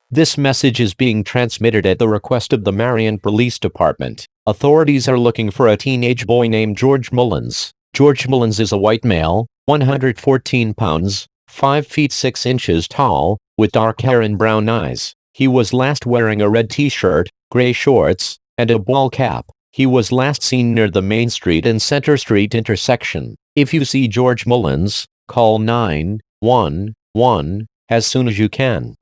This message is being transmitted at the request of the Marion Police Department. Authorities are looking for a teenage boy named George Mullins. George Mullins is a white male, 114 pounds, 5 feet 6 inches tall, with dark hair and brown eyes. He was last wearing a red t-shirt, gray shorts, and a ball cap. He was last seen near the Main Street and Center Street intersection. If you see George Mullins, call 911 as soon as you can.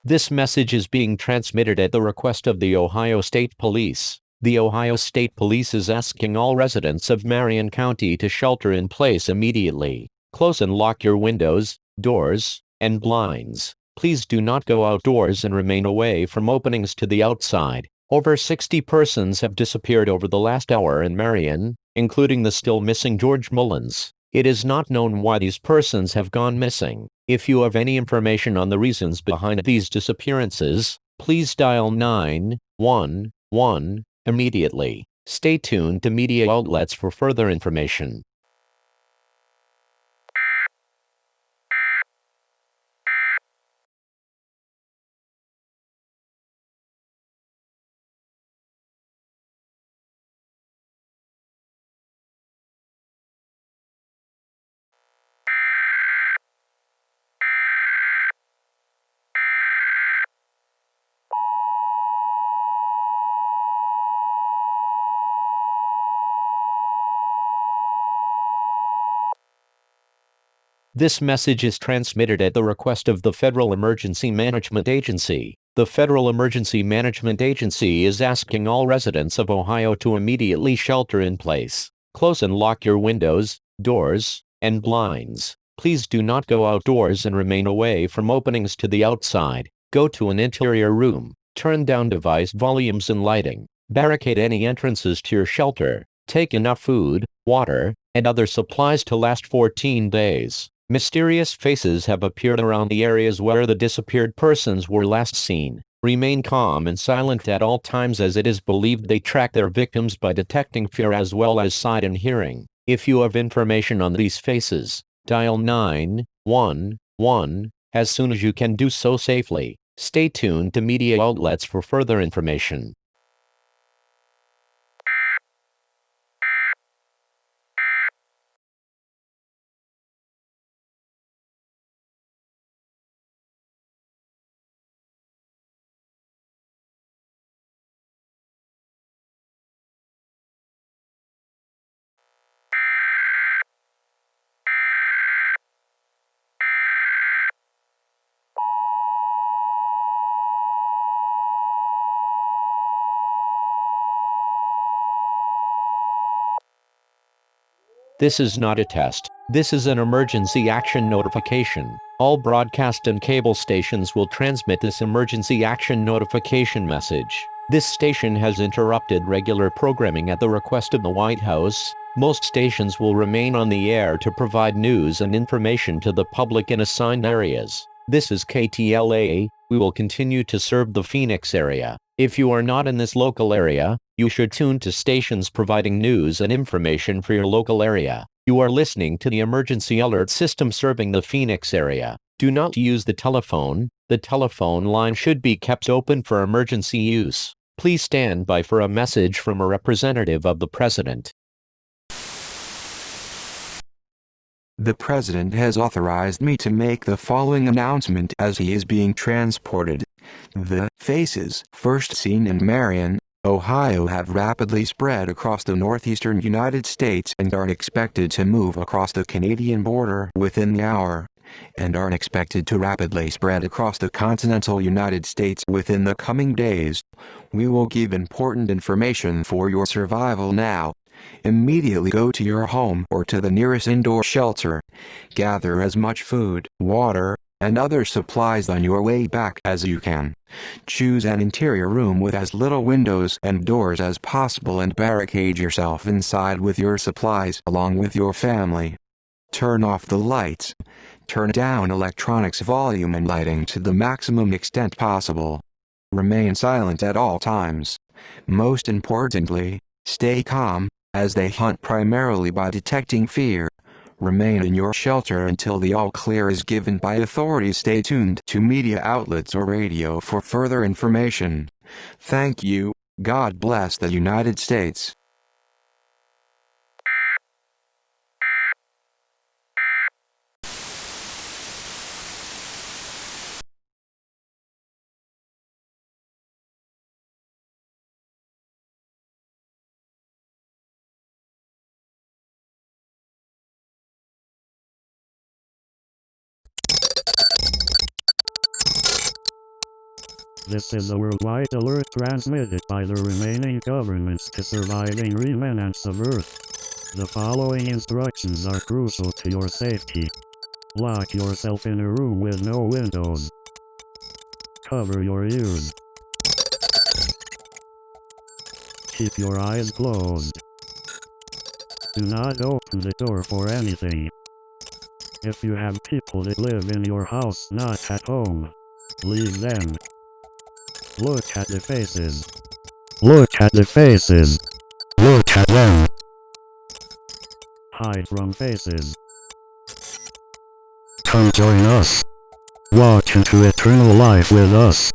This message is being transmitted at the request of the Ohio State Police. The Ohio State Police is asking all residents of Marion County to shelter in place immediately. Close and lock your windows, doors, and blinds. Please do not go outdoors and remain away from openings to the outside. Over 60 persons have disappeared over the last hour in Marion, including the still missing George Mullins. It is not known why these persons have gone missing. If you have any information on the reasons behind these disappearances, please dial 911 immediately. Stay tuned to media outlets for further information. This message is transmitted at the request of the Federal Emergency Management Agency. The Federal Emergency Management Agency is asking all residents of Ohio to immediately shelter in place. Close and lock your windows, doors, and blinds. Please do not go outdoors and remain away from openings to the outside. Go to an interior room. Turn down device volumes and lighting. Barricade any entrances to your shelter. Take enough food, water, and other supplies to last 14 days. Mysterious faces have appeared around the areas where the disappeared persons were last seen. Remain calm and silent at all times, as it is believed they track their victims by detecting fear as well as sight and hearing. If you have information on these faces, dial 911 as soon as you can do so safely. Stay tuned to media outlets for further information. This is not a test. This is an emergency action notification. All broadcast and cable stations will transmit this emergency action notification message. This station has interrupted regular programming at the request of the White House. Most stations will remain on the air to provide news and information to the public in assigned areas. This is KTLA. We will continue to serve the Phoenix area. If you are not in this local area, you should tune to stations providing news and information for your local area. You are listening to the emergency alert system serving the Phoenix area. Do not use the telephone. The telephone line should be kept open for emergency use. Please stand by for a message from a representative of the President. The President has authorized me to make the following announcement as he is being transported. The faces first seen in Marion, Ohio have rapidly spread across the northeastern United States and are expected to move across the Canadian border within the hour, and are expected to rapidly spread across the continental United States within the coming days. We will give important information for your survival now. Immediately go to your home or to the nearest indoor shelter. Gather as much food, water, and other supplies on your way back as you can. Choose an interior room with as little windows and doors as possible and barricade yourself inside with your supplies along with your family. Turn off the lights. Turn down electronics volume and lighting to the maximum extent possible. Remain silent at all times. Most importantly, stay calm, as they hunt primarily by detecting fear. Remain in your shelter until the all-clear is given by authorities. Stay tuned to media outlets or radio for further information. Thank you. God bless the United States. This is a worldwide alert transmitted by the remaining governments to surviving remnants of Earth. The following instructions are crucial to your safety. Lock yourself in a room with no windows. Cover your ears. Keep your eyes closed. Do not open the door for anything. If you have people that live in your house not at home, leave them. Look at the faces. Look at the faces. Look at them. Hide from faces. Come join us. Walk into eternal life with us.